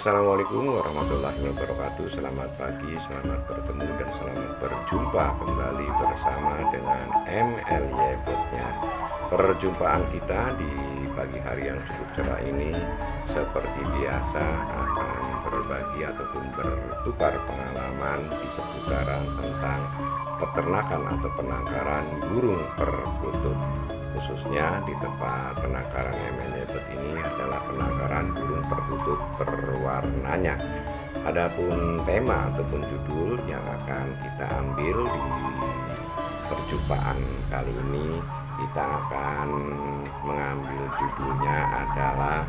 Assalamualaikum warahmatullahi wabarakatuh. Selamat pagi, selamat bertemu dan selamat berjumpa kembali bersama dengan MLY Botnya. Perjumpaan kita di pagi hari yang cukup cerah ini seperti biasa akan berbagi ataupun bertukar pengalaman di seputaran tentang peternakan atau penangkaran burung perkutut. Khususnya di tempat penangkaran MLY Bot ini adalah penangkaran burung perkutut berwarnanya. Adapun tema ataupun judul yang akan kita ambil di perjumpaan kali ini, kita akan mengambil judulnya adalah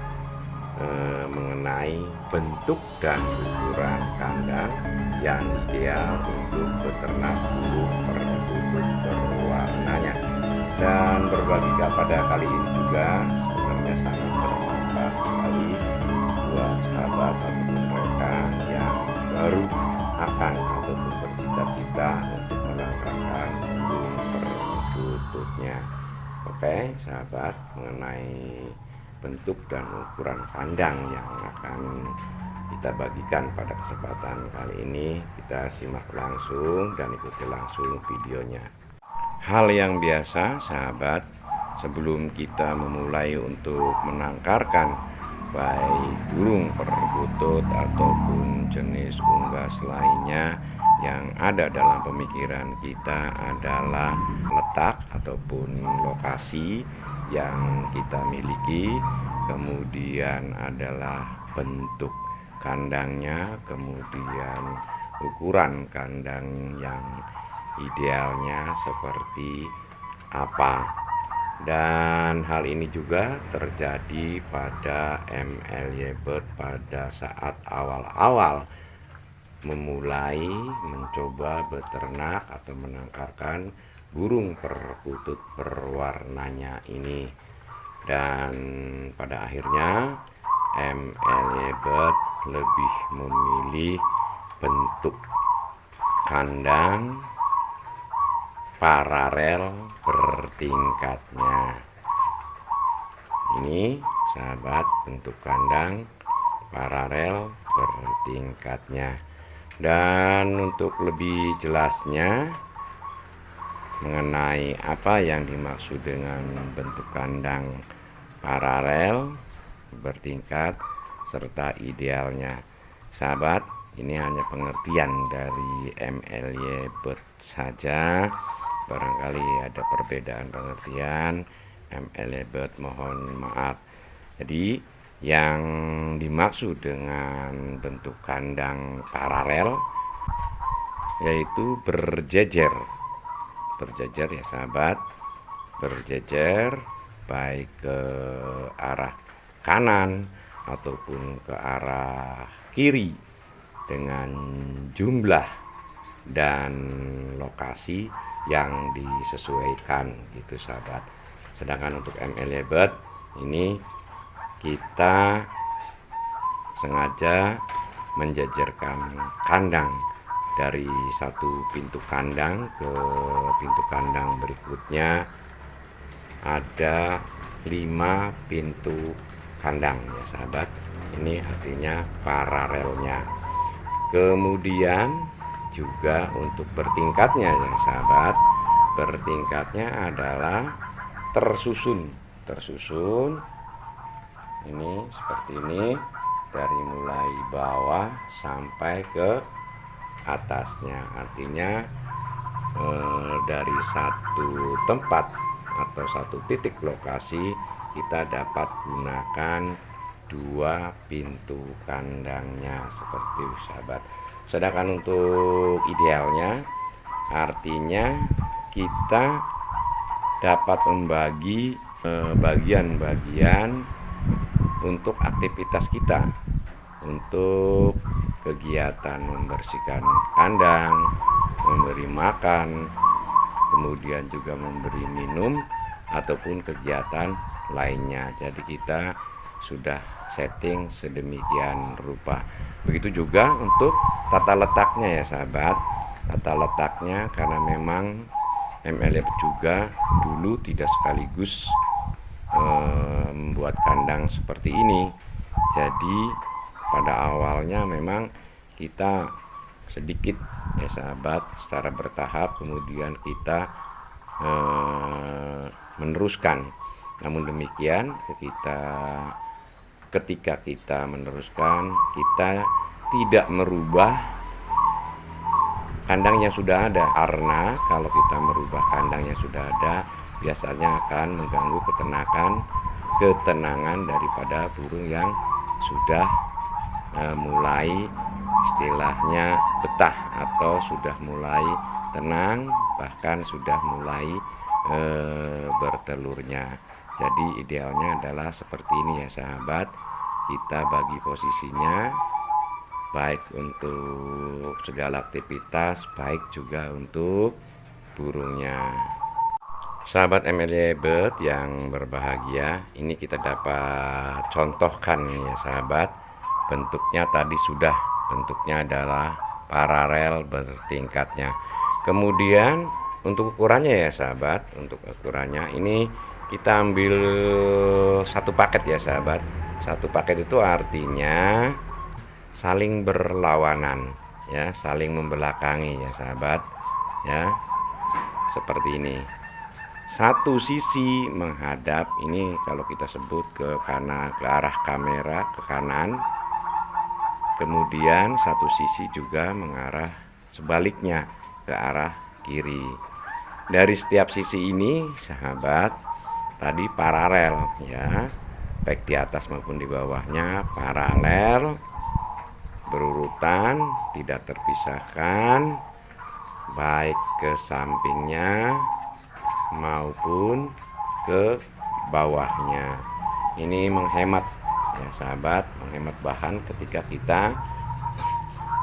mengenai bentuk dan ukuran kandang yang ideal untuk beternak burung perkutut berwarnanya. Dan berbagi pada kali ini juga sebenarnya sangat bermanfaat sekali buat sahabat ataupun mereka yang baru akan ataupun bercita-cita untuk menangkarkan burung perkututnya. Oke sahabat, mengenai bentuk dan ukuran kandang yang akan kita bagikan pada kesempatan kali ini, kita simak langsung dan ikuti langsung videonya. Hal yang biasa sahabat, sebelum kita memulai untuk menangkarkan baik burung perkutut ataupun jenis unggas lainnya, yang ada dalam pemikiran kita adalah letak ataupun lokasi yang kita miliki, kemudian adalah bentuk kandangnya, kemudian ukuran kandang yang idealnya seperti apa. Dan hal ini juga terjadi pada MLY Bot pada saat awal-awal memulai mencoba beternak atau menangkarkan burung perkutut berwarnanya ini. Dan pada akhirnya MLY Bot lebih memilih bentuk kandang paralel bertingkatnya. Ini sahabat, bentuk kandang paralel bertingkatnya. Dan untuk lebih jelasnya mengenai apa yang dimaksud dengan bentuk kandang paralel bertingkat serta idealnya, sahabat, ini hanya pengertian dari MLY Bot saja. Barangkali ada perbedaan pengertian, MLY Bot mohon maaf. Jadi yang dimaksud dengan bentuk kandang paralel yaitu berjejer ya sahabat, berjejer baik ke arah kanan ataupun ke arah kiri dengan jumlah dan lokasi yang disesuaikan gitu sahabat. Sedangkan untuk MLY Bot ini kita sengaja menjejerkan kandang dari satu pintu kandang ke pintu kandang berikutnya, ada 5 pintu kandang ya sahabat. Ini artinya paralelnya. Kemudian juga untuk bertingkatnya ya sahabat, bertingkatnya adalah tersusun ini seperti ini, dari mulai bawah sampai ke atasnya. Artinya dari satu tempat atau satu titik lokasi kita dapat gunakan 2 pintu kandangnya seperti itu sahabat. Sedangkan untuk idealnya artinya kita dapat membagi bagian-bagian untuk aktivitas kita, untuk kegiatan membersihkan kandang, memberi makan, kemudian juga memberi minum ataupun kegiatan lainnya. Jadi kita sudah setting sedemikian rupa. Begitu juga untuk tata letaknya ya sahabat. Tata letaknya karena memang MLY juga dulu tidak sekaligus membuat kandang seperti ini. Jadi pada awalnya memang kita sedikit ya sahabat, secara bertahap kemudian kita meneruskan. Namun demikian ketika kita meneruskan, kita tidak merubah kandang yang sudah ada, karena kalau kita merubah kandang yang sudah ada biasanya akan mengganggu ketenangan daripada burung yang sudah mulai istilahnya betah atau sudah mulai tenang, bahkan sudah mulai bertelurnya. Jadi idealnya adalah seperti ini ya sahabat, kita bagi posisinya baik untuk segala aktivitas, baik juga untuk burungnya. Sahabat MLY Bird yang berbahagia, ini kita dapat contohkan ya sahabat, bentuknya tadi bentuknya adalah paralel bertingkatnya. Kemudian untuk ukurannya ya sahabat, untuk ukurannya ini kita ambil satu paket ya sahabat. Satu paket itu artinya saling berlawanan ya, saling membelakangi ya sahabat ya, seperti ini. Satu sisi menghadap, ini kalau kita sebut ke arah kamera ke kanan, kemudian satu sisi juga mengarah sebaliknya ke arah kiri. Dari setiap sisi ini sahabat tadi paralel ya, baik di atas maupun di bawahnya paralel, berurutan, tidak terpisahkan, baik ke sampingnya maupun ke bawahnya. Ini menghemat ya sahabat, menghemat bahan ketika kita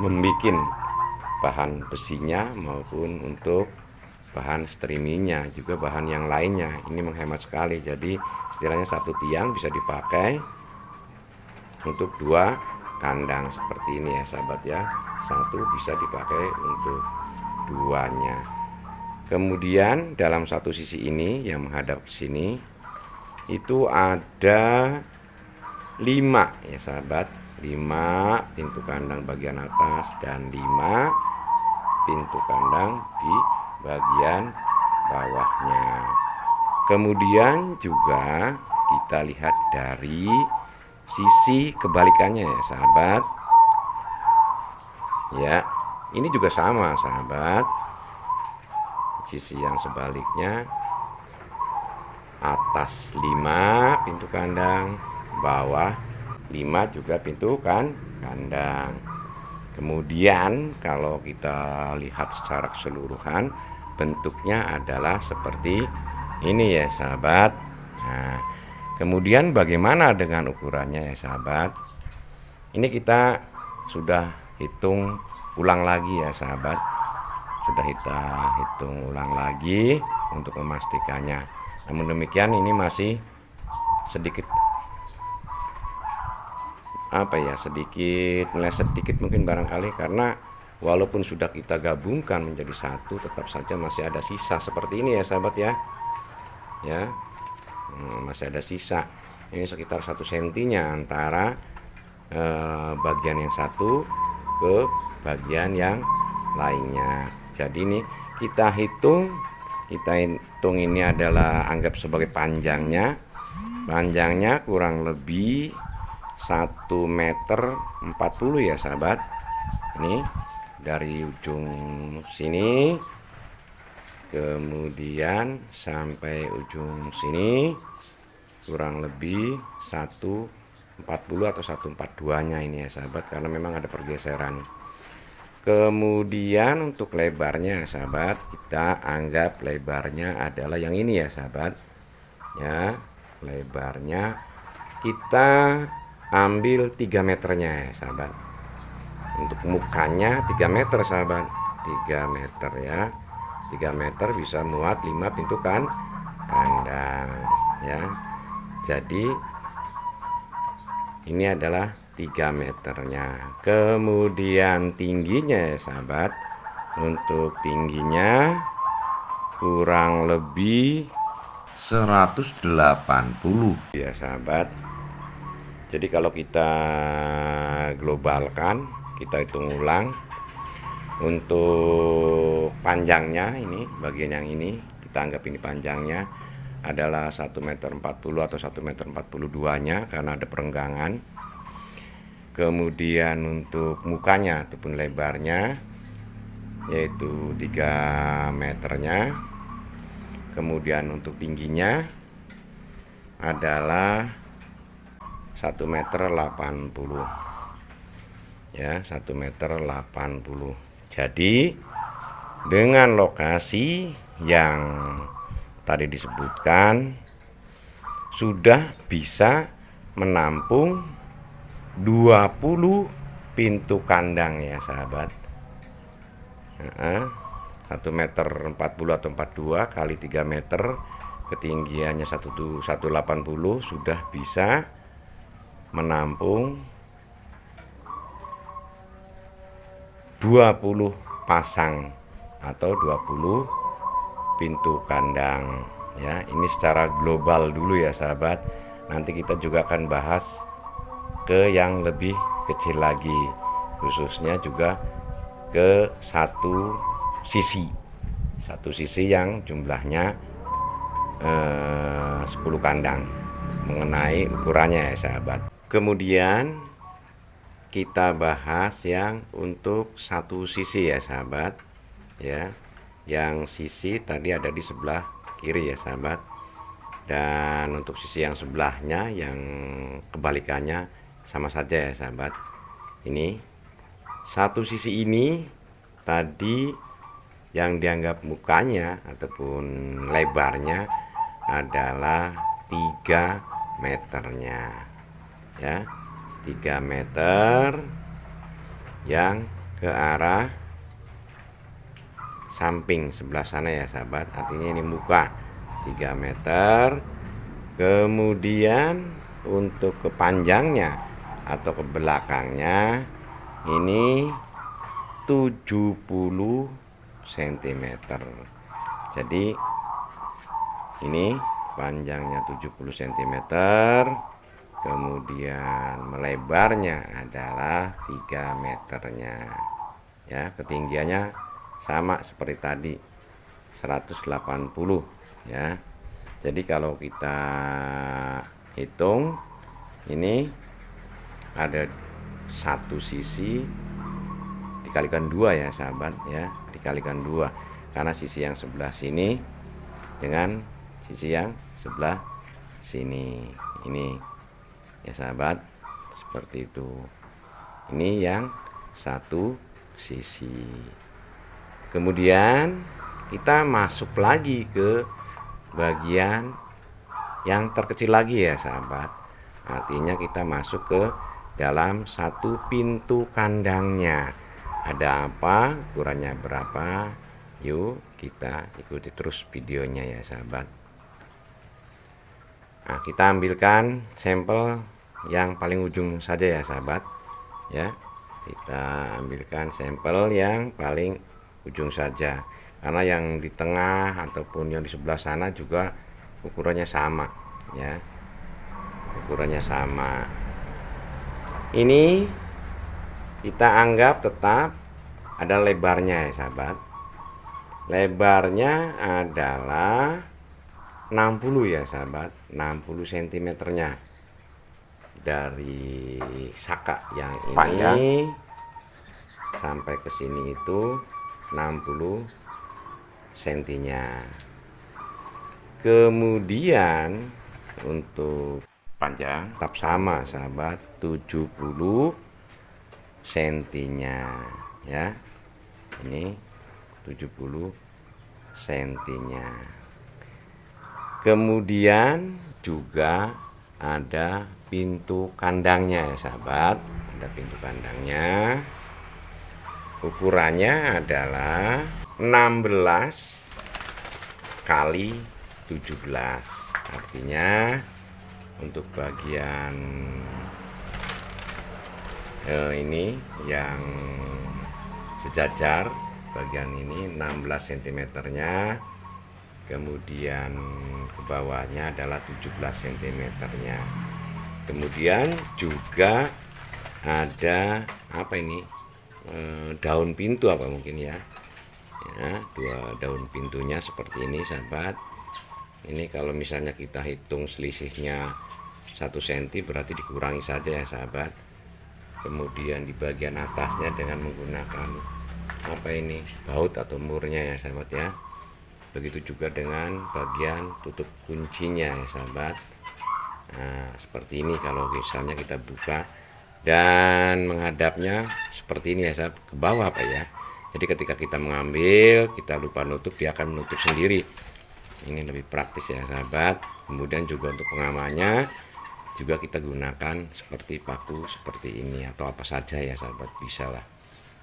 membuat bahan besinya maupun untuk bahan streamingnya, juga bahan yang lainnya. Ini menghemat sekali. Jadi istilahnya satu tiang bisa dipakai untuk dua kandang seperti ini ya sahabat ya. Satu bisa dipakai untuk duanya. Kemudian dalam satu sisi ini yang menghadap ke sini itu ada 5 ya sahabat, 5 pintu kandang bagian atas dan 5 pintu kandang di bagian bawahnya. Kemudian juga kita lihat dari sisi kebalikannya ya sahabat ya, ini juga sama sahabat. Sisi yang sebaliknya, atas 5 pintu kandang, bawah 5 juga pintu kandang. Kemudian kalau kita lihat secara keseluruhan, bentuknya adalah seperti ini ya sahabat. Nah, kemudian bagaimana dengan ukurannya ya sahabat? Ini kita sudah hitung ulang lagi ya sahabat. Sudah kita hitung ulang lagi untuk memastikannya. Namun demikian ini masih sedikit meleset sedikit mungkin barangkali, karena walaupun sudah kita gabungkan menjadi satu, tetap saja masih ada sisa seperti ini ya sahabat ya. Masih ada sisa. Ini sekitar 1 sentinya antara bagian yang satu ke bagian yang lainnya. Jadi ini kita hitung ini adalah anggap sebagai panjangnya kurang lebih 1,40 meter ya sahabat. Ini dari ujung sini kemudian sampai ujung sini kurang lebih 1,40 atau 1,42-nya ini ya sahabat, karena memang ada pergeseran. Kemudian untuk lebarnya sahabat, kita anggap lebarnya adalah yang ini ya sahabat ya. Lebarnya kita ambil 3 meternya ya sahabat. Untuk mukanya 3 meter sahabat, 3 meter ya. 3 meter bisa muat 5 pintu kandang ya. Jadi ini adalah 3 meternya. Kemudian tingginya ya sahabat, untuk tingginya kurang lebih 180 ya sahabat. Jadi kalau kita globalkan, kita hitung ulang untuk panjangnya, ini bagian yang ini kita anggap ini panjangnya adalah 1,40 meter atau 1,42 meter nya karena ada perenggangan. Kemudian untuk mukanya ataupun lebarnya yaitu 3 meternya. Kemudian untuk tingginya adalah 1,80 meter ya, 1,80 meter. Jadi dengan lokasi yang tadi disebutkan sudah bisa menampung 20 pintu kandang ya sahabat. 1,40 meter atau 42 kali 3 meter, ketinggiannya 180 sudah bisa menampung 20 pasang atau 20 pintu kandang ya. Ini secara global dulu ya sahabat. Nanti kita juga akan bahas ke yang lebih kecil lagi, khususnya juga ke satu sisi yang jumlahnya 10 kandang mengenai ukurannya ya sahabat. Kemudian kita bahas yang untuk satu sisi ya sahabat ya. Yang sisi tadi ada di sebelah kiri ya sahabat, dan untuk sisi yang sebelahnya yang kebalikannya sama saja ya sahabat. Ini satu sisi ini tadi yang dianggap mukanya ataupun lebarnya adalah 3 meternya ya, 3 meter yang ke arah samping sebelah sana ya sahabat. Artinya ini muka 3 meter. Kemudian untuk kepanjangnya atau ke belakangnya ini 70 cm. Jadi ini panjangnya 70 cm, kemudian melebarnya adalah 3 meternya ya. Ketinggiannya sama seperti tadi 180 ya. Jadi kalau kita hitung ini ada satu sisi dikalikan 2 ya sahabat ya, dikalikan 2 karena sisi yang sebelah sini dengan sisi yang sebelah sini ini ya sahabat, seperti itu. Ini yang satu sisi. Kemudian kita masuk lagi ke bagian yang terkecil lagi ya sahabat. Artinya kita masuk ke dalam satu pintu kandangnya. Ada apa, ukurannya berapa? Yuk kita ikuti terus videonya ya sahabat. Nah, kita ambilkan sampel yang paling ujung saja ya sahabat ya. Kita ambilkan sampel yang paling ujung saja, karena yang di tengah ataupun yang di sebelah sana juga ukurannya sama ya, ukurannya sama. Ini kita anggap tetap ada lebarnya ya sahabat. Lebarnya adalah 60 ya sahabat, 60 cm nya dari saka yang ini panjang sampai ke sini itu 60 cm nya. Kemudian untuk panjang tetap sama sahabat, 70 cm nya ya. Ini 70 cm nya. Kemudian juga ada pintu kandangnya ya sahabat. Ada pintu kandangnya, ukurannya adalah 16 kali 17. Artinya untuk bagian ini yang sejajar, bagian ini 16 cm nya, kemudian ke bawahnya adalah 17 cm nya. Kemudian juga ada apa ini, daun pintu apa mungkin ya, dua daun pintunya seperti ini sahabat. Ini kalau misalnya kita hitung selisihnya 1 cm berarti dikurangi saja ya sahabat. Kemudian di bagian atasnya dengan menggunakan apa ini, baut atau murnya ya sahabat ya. Begitu juga dengan bagian tutup kuncinya ya sahabat. Nah seperti ini kalau misalnya kita buka dan menghadapnya seperti ini ya sahabat, ke bawah apa ya. Jadi ketika kita mengambil, kita lupa nutup, dia akan menutup sendiri. Ini lebih praktis ya sahabat. Kemudian juga untuk pengamannya juga kita gunakan seperti paku seperti ini atau apa saja ya sahabat, bisa lah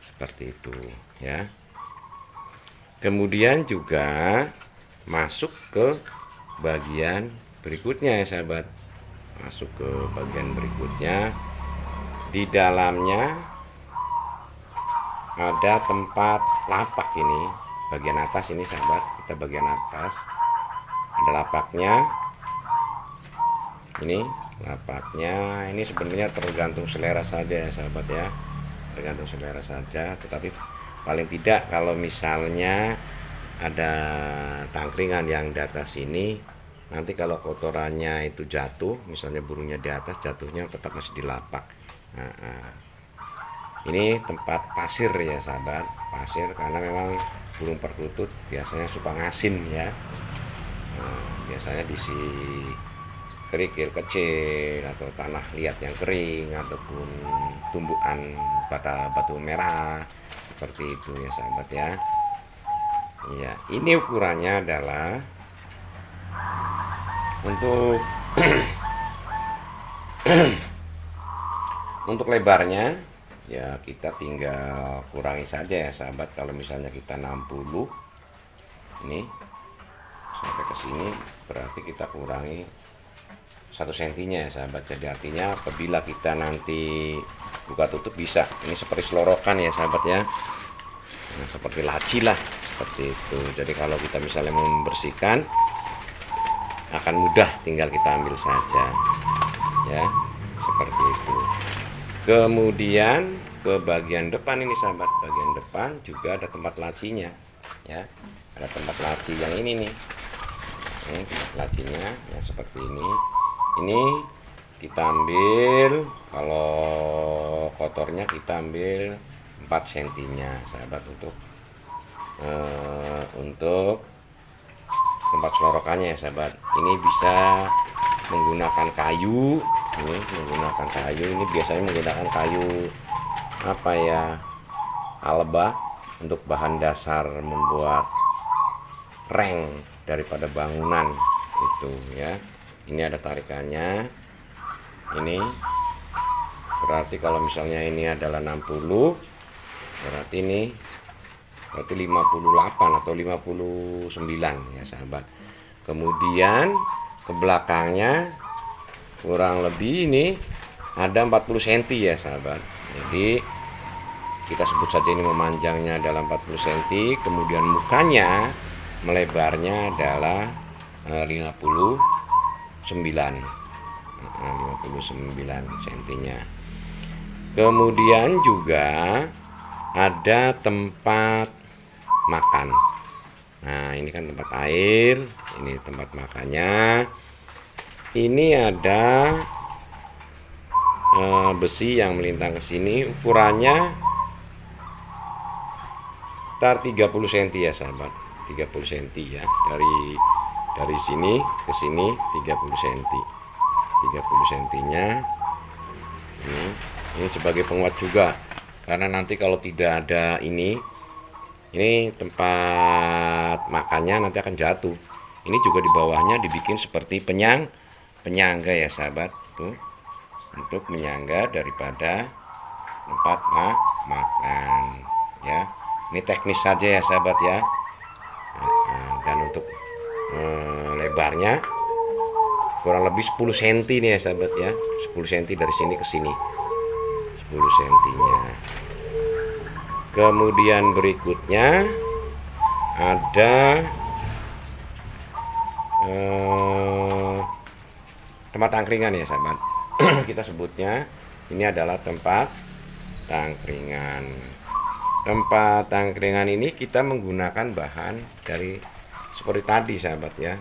seperti itu ya. Kemudian juga masuk ke bagian berikutnya ya sahabat. Masuk ke bagian berikutnya, di dalamnya ada tempat lapak ini, bagian atas ini sahabat. Kita bagian atas ada lapaknya. Ini lapaknya, ini sebenarnya tergantung selera saja ya sahabat ya, tergantung selera saja. Tetapi paling tidak kalau misalnya ada tangkringan yang di atas ini, nanti kalau kotorannya itu jatuh, misalnya burungnya di atas, jatuhnya tetap masih di lapak. Ini tempat pasir ya sahabat, pasir, karena memang burung perkutut biasanya suka ngasin ya. Biasanya diisi kerikil kecil atau tanah liat yang kering ataupun tumbuhan pada batu merah seperti itu ya sahabat ya. Ya, ini ukurannya adalah untuk untuk lebarnya ya kita tinggal kurangi saja ya sahabat. Kalau misalnya kita 60 ini sampai ke sini, berarti kita kurangi 1 cm ya sahabat. Jadi artinya apabila kita nanti buka tutup bisa, ini seperti selorokan ya sahabat ya. Nah, seperti laci lah seperti itu. Jadi kalau kita misalnya membersihkan akan mudah, tinggal kita ambil saja ya, seperti itu. Kemudian ke bagian depan ini sahabat, bagian depan juga ada tempat lacinya ya. Ada tempat laci yang ini nih, ini tempat lacinya ya seperti ini. Ini kita ambil, kalau kotornya kita ambil 4 cm nya sahabat untuk tempat selorokannya ya sahabat. Ini bisa menggunakan kayu, ini biasanya menggunakan kayu apa ya, alba, untuk bahan dasar membuat reng daripada bangunan itu ya. Ini ada tarikannya, ini berarti kalau misalnya ini adalah 60, berarti ini berarti 58 atau 59 ya sahabat. Kemudian ke belakangnya kurang lebih ini ada 40 cm ya sahabat. Jadi kita sebut saja ini memanjangnya adalah 40 cm, kemudian mukanya melebarnya adalah 59 cm nya. Kemudian juga ada tempat makan. Nah ini kan tempat air, ini tempat makannya. Ini ada besi yang melintang ke sini, ukurannya sekitar 30 cm ya sahabat, 30 cm ya, dari sini ke sini 30 cm, 30 cm nya. Ini sebagai penguat juga, karena nanti kalau tidak ada ini tempat makannya nanti akan jatuh. Ini juga di bawahnya dibikin seperti penyangga ya sahabat, tuh, untuk menyangga daripada tempat makan ya. Ini teknis saja ya sahabat ya. Dan untuk lebarnya kurang lebih 10 cm nih ya sahabat ya, 10 cm dari sini ke sini, 10 cm nya. Kemudian berikutnya ada tempat angkringan ya sahabat. kita sebutnya ini adalah tempat tangkringan. Tempat tangkringan ini kita menggunakan bahan dari seperti tadi sahabat ya,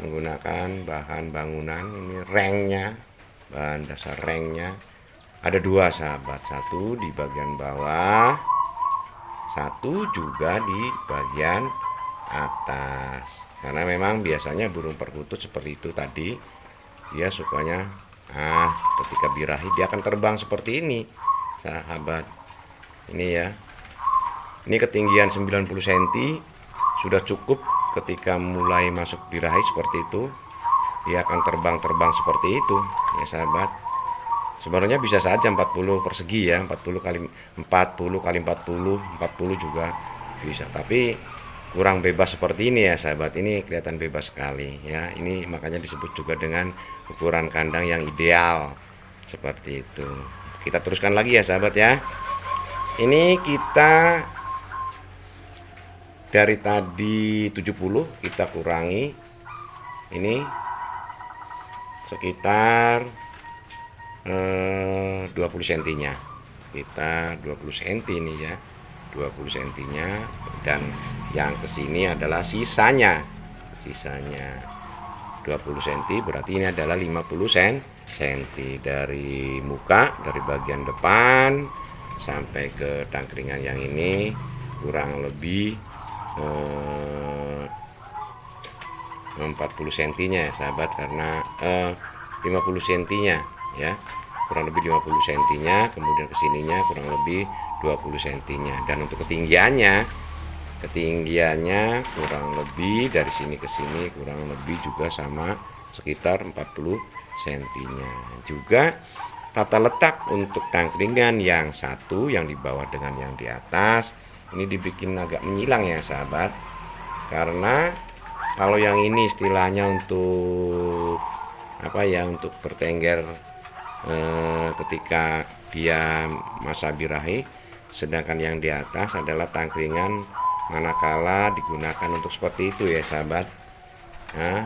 menggunakan bahan bangunan. Ini rengnya, bahan dasar rengnya ada dua sahabat, satu di bagian bawah, satu juga di bagian atas. Karena memang biasanya burung perkutut seperti itu tadi, dia sukanya ketika birahi dia akan terbang seperti ini sahabat. Ini ya, ini ketinggian 90 cm sudah cukup. Ketika mulai masuk birahi seperti itu, dia akan terbang seperti itu ya sahabat. Sebenarnya bisa saja 40 persegi ya, 40 kali 40 kali 40 juga bisa, tapi kurang bebas seperti ini ya sahabat. Ini kelihatan bebas sekali ya. Ini makanya disebut juga dengan ukuran kandang yang ideal seperti itu. Kita teruskan lagi ya sahabat ya. Ini kita dari tadi 70 kita kurangi ini sekitar 20 cm nya, kita 20 cm ini ya, 20 cm nya, dan yang kesini adalah sisanya 20 cm, berarti ini adalah 50 cm dari muka, dari bagian depan sampai ke tangkringan yang ini kurang lebih 40 cm nya ya sahabat, karena 50 cm nya ya, kurang lebih 50 cm nya, kemudian kesininya kurang lebih 20 cm nya, dan untuk ketinggiannya kurang lebih dari sini ke sini kurang lebih juga sama, sekitar 40 cm nya. Juga tata letak untuk tangkringan yang satu yang di bawah dengan yang di atas ini dibikin agak menyilang ya sahabat, karena kalau yang ini istilahnya untuk apa ya, untuk bertengger ketika dia masa birahi, sedangkan yang di atas adalah tangkringan manakala digunakan untuk seperti itu ya sahabat,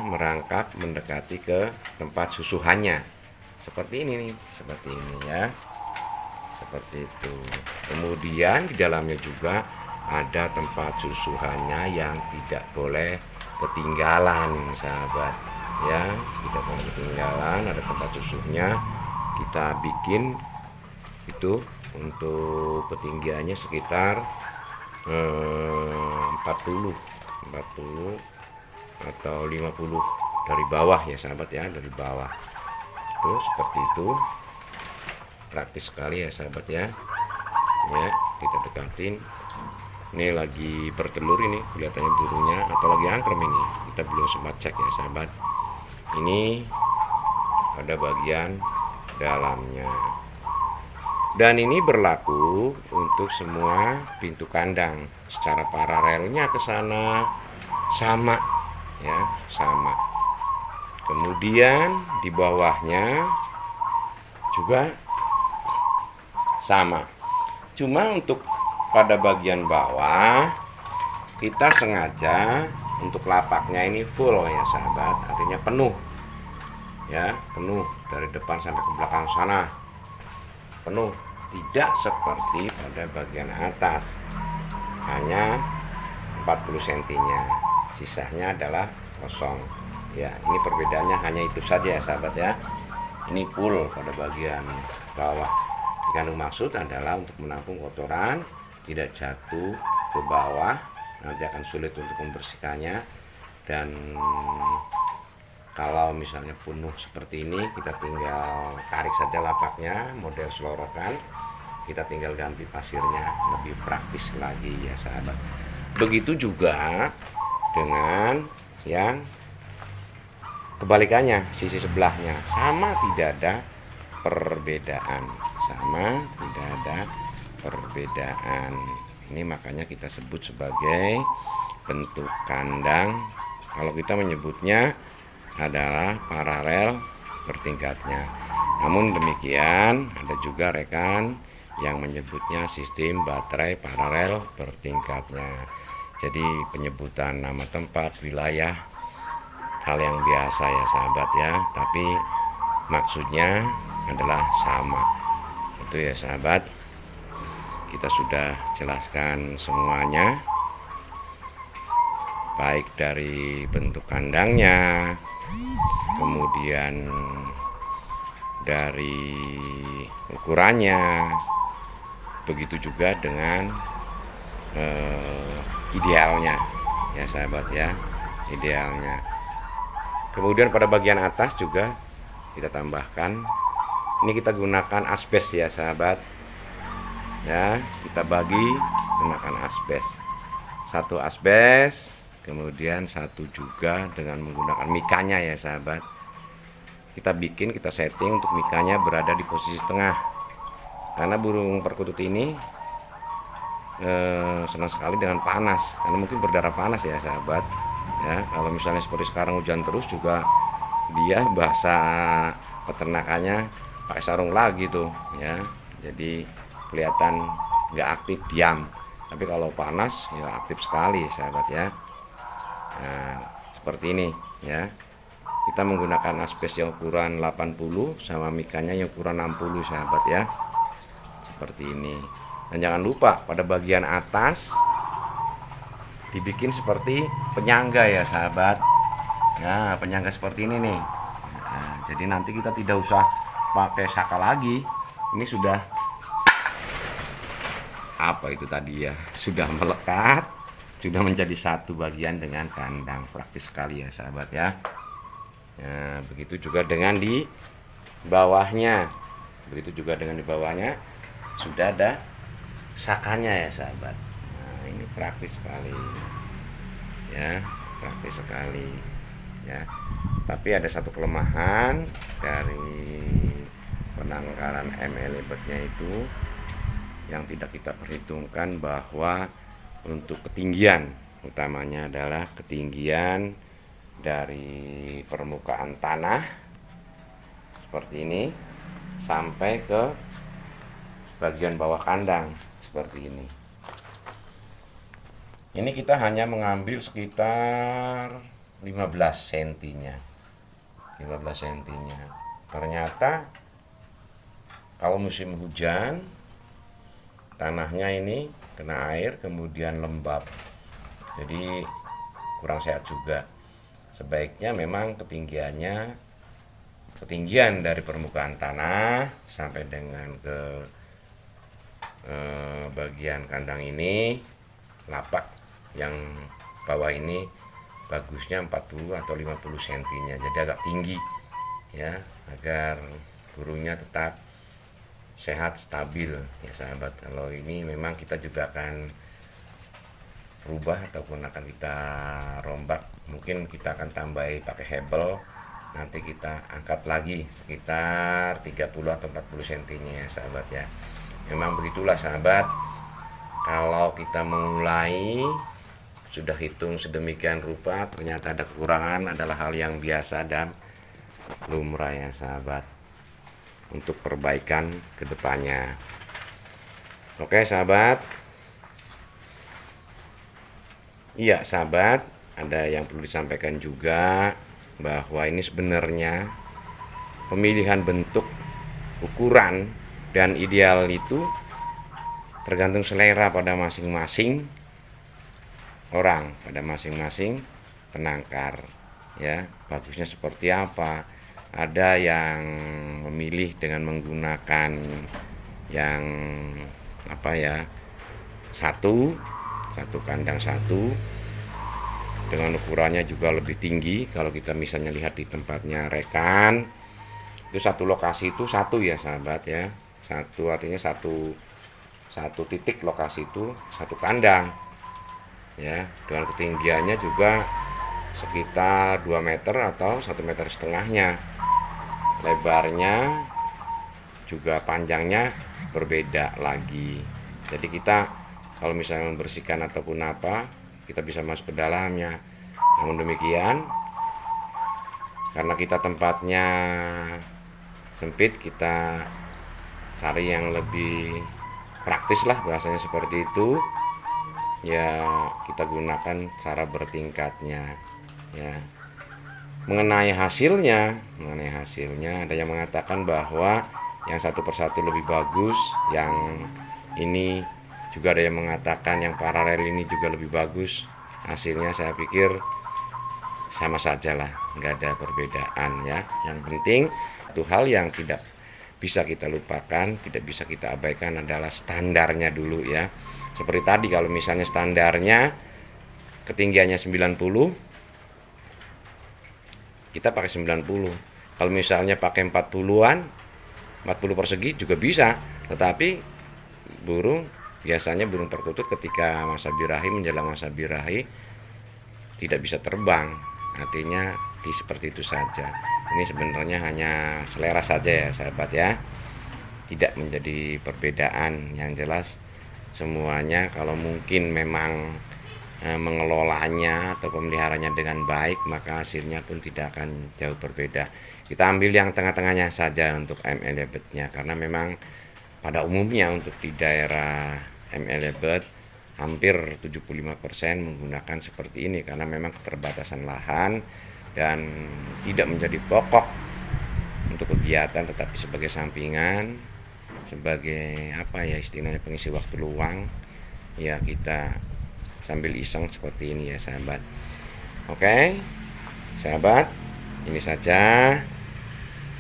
merangkap mendekati ke tempat susuhannya seperti ini nih, seperti ini ya, seperti itu. Kemudian di dalamnya juga ada tempat susuhannya yang tidak boleh ketinggalan sahabat ya, tidak boleh ketinggalan, ada tempat susunya. Kita bikin itu untuk ketinggiannya sekitar 40 atau 50 dari bawah ya sahabat ya, dari bawah tuh seperti itu. Praktis sekali ya sahabat ya. Ya, kita dekatin. Ini lagi bertelur, ini kelihatannya burungnya, atau lagi angkrem ini, kita belum sempat cek ya sahabat. Ini pada bagian dalamnya, dan ini berlaku untuk semua pintu kandang. Secara paralelnya ke sana sama ya, sama. Kemudian di bawahnya juga sama, cuma untuk pada bagian bawah kita sengaja untuk lapaknya ini full ya sahabat, artinya penuh ya, penuh dari depan sampai ke belakang sana, penuh. Tidak seperti pada bagian atas, hanya 40 cm nya, sisanya adalah kosong ya. Ini perbedaannya hanya itu saja ya sahabat ya. Ini full pada bagian bawah, dikandung maksud adalah untuk menampung kotoran, tidak jatuh ke bawah, nanti akan sulit untuk membersihkannya. Dan kalau misalnya penuh seperti ini, kita tinggal tarik saja lapaknya, model selorokan, kita tinggal ganti pasirnya, lebih praktis lagi ya sahabat. Begitu juga dengan yang kebalikannya, sisi sebelahnya sama, tidak ada perbedaan, sama, tidak ada perbedaan. Ini makanya kita sebut sebagai bentuk kandang, kalau kita menyebutnya adalah paralel bertingkatnya. Namun demikian, ada juga rekan yang menyebutnya sistem baterai paralel bertingkatnya. Jadi penyebutan nama tempat, wilayah, hal yang biasa ya sahabat ya, tapi maksudnya adalah sama. Itu ya sahabat, kita sudah jelaskan semuanya, baik dari bentuk kandangnya, kemudian dari ukurannya, begitu juga dengan idealnya ya sahabat ya, idealnya. Kemudian pada bagian atas juga kita tambahkan, ini kita gunakan asbes ya sahabat ya, kita bagi gunakan asbes, satu asbes, kemudian satu juga dengan menggunakan mikanya ya sahabat. Kita setting untuk mikanya berada di posisi tengah, karena burung perkutut ini senang sekali dengan panas, karena mungkin berdarah panas ya sahabat ya. Kalau misalnya seperti sekarang hujan terus juga, dia bahasa peternakannya pakai sarung lagi tuh ya, jadi kelihatan nggak aktif, diam. Tapi kalau panas ya aktif sekali sahabat ya. Nah seperti ini ya, kita menggunakan asbes yang ukuran 80 sama mikanya yang ukuran 60 sahabat ya, seperti ini. Dan jangan lupa pada bagian atas dibikin seperti penyangga ya sahabat. Nah penyangga seperti ini nih. Nah, jadi nanti kita tidak usah pakai saka lagi, ini sudah apa itu tadi ya, sudah melekat, sudah menjadi satu bagian dengan kandang. Praktis sekali ya sahabat ya. Nah begitu juga dengan di bawahnya, sudah ada sakanya ya sahabat. Nah ini praktis sekali ya, praktis sekali ya. Tapi ada satu kelemahan dari penangkaran ML Ebert-nya itu yang tidak kita perhitungkan, bahwa untuk ketinggian, utamanya adalah ketinggian dari permukaan tanah seperti ini sampai ke bagian bawah kandang seperti ini. Ini kita hanya mengambil sekitar 15 cm-nya. Ternyata kalau musim hujan tanahnya ini kena air kemudian lembab, jadi kurang sehat juga. Sebaiknya memang ketinggian dari permukaan tanah sampai dengan ke bagian kandang ini, lapak yang bawah ini bagusnya 40 atau 50 cm-nya, jadi agak tinggi ya, agar burungnya tetap sehat, stabil ya sahabat. Kalau ini memang kita juga akan rubah ataupun akan kita rombak, mungkin kita akan tambahi pakai hebel, nanti kita angkat lagi sekitar 30 atau 40 cm-nya ya sahabat ya. Memang begitulah sahabat, kalau kita memulai sudah hitung sedemikian rupa ternyata ada kekurangan, adalah hal yang biasa dan lumrah ya sahabat, untuk perbaikan kedepannya. Oke sahabat, iya sahabat, ada yang perlu disampaikan juga, bahwa ini sebenarnya pemilihan bentuk, ukuran, dan ideal itu tergantung selera pada masing-masing orang, pada masing-masing penangkar ya, bagusnya seperti apa. Ada yang memilih dengan menggunakan yang apa ya, satu kandang satu, dengan ukurannya juga lebih tinggi. Kalau kita misalnya lihat di tempatnya rekan, itu satu lokasi itu satu ya sahabat ya, satu artinya satu titik lokasi itu satu kandang ya, dengan ketinggiannya juga sekitar 2 meter atau 1,5 meter, lebarnya juga panjangnya berbeda lagi. Jadi kita kalau misalnya membersihkan ataupun apa, kita bisa masuk ke dalamnya. Namun demikian, karena kita tempatnya sempit, kita cari yang lebih praktis lah, bahasanya seperti itu ya, kita gunakan cara bertingkatnya ya. mengenai hasilnya ada yang mengatakan bahwa yang satu persatu lebih bagus, yang ini juga ada yang mengatakan yang paralel ini juga lebih bagus. Hasilnya saya pikir sama saja lah, nggak ada perbedaan ya. Yang penting satu hal yang tidak bisa kita lupakan, tidak bisa kita abaikan adalah standarnya dulu ya. Seperti tadi, kalau misalnya standarnya ketinggiannya 90, kita pakai 90. Kalau misalnya pakai 40-an, 40 persegi juga bisa. Tetapi biasanya burung perkutut ketika masa birahi, menjelang masa birahi, tidak bisa terbang. Artinya seperti itu saja. Ini sebenarnya hanya selera saja ya sahabat ya, tidak menjadi perbedaan. Yang jelas semuanya kalau mungkin memang mengelolanya atau pemeliharanya dengan baik, maka hasilnya pun tidak akan jauh berbeda. Kita ambil yang tengah-tengahnya saja untuk MLY Bird-nya, karena memang pada umumnya untuk di daerah MLY Bird hampir 75% menggunakan seperti ini, karena memang keterbatasan lahan dan tidak menjadi pokok untuk kegiatan, tetapi sebagai sampingan, sebagai apa ya istilahnya, pengisi waktu luang ya, kita sambil iseng seperti ini ya sahabat. Oke sahabat, ini saja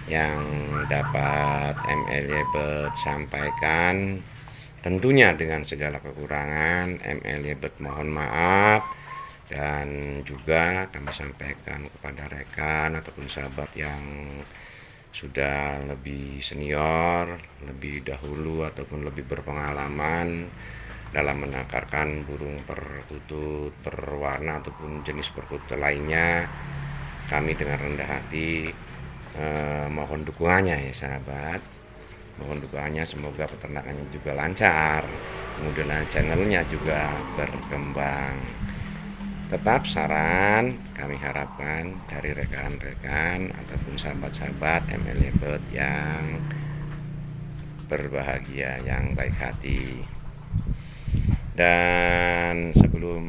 yang dapat MLY Bird sampaikan. Tentunya dengan segala kekurangan, MLY Bird mohon maaf. Dan juga kami sampaikan kepada rekan ataupun sahabat yang sudah lebih senior, lebih dahulu ataupun lebih berpengalaman dalam menakarkan burung perkutut berwarna ataupun jenis perkutut lainnya, kami dengan rendah hati mohon dukungannya ya sahabat. Mohon dukungannya, semoga peternakannya juga lancar, kemudian channelnya juga berkembang. Tetap saran kami harapkan dari rekan-rekan ataupun sahabat-sahabat MLY Bird yang berbahagia, yang baik hati. Dan sebelum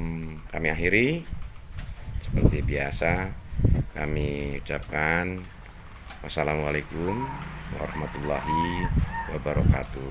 kami akhiri, seperti biasa kami ucapkan wassalamualaikum warahmatullahi wabarakatuh.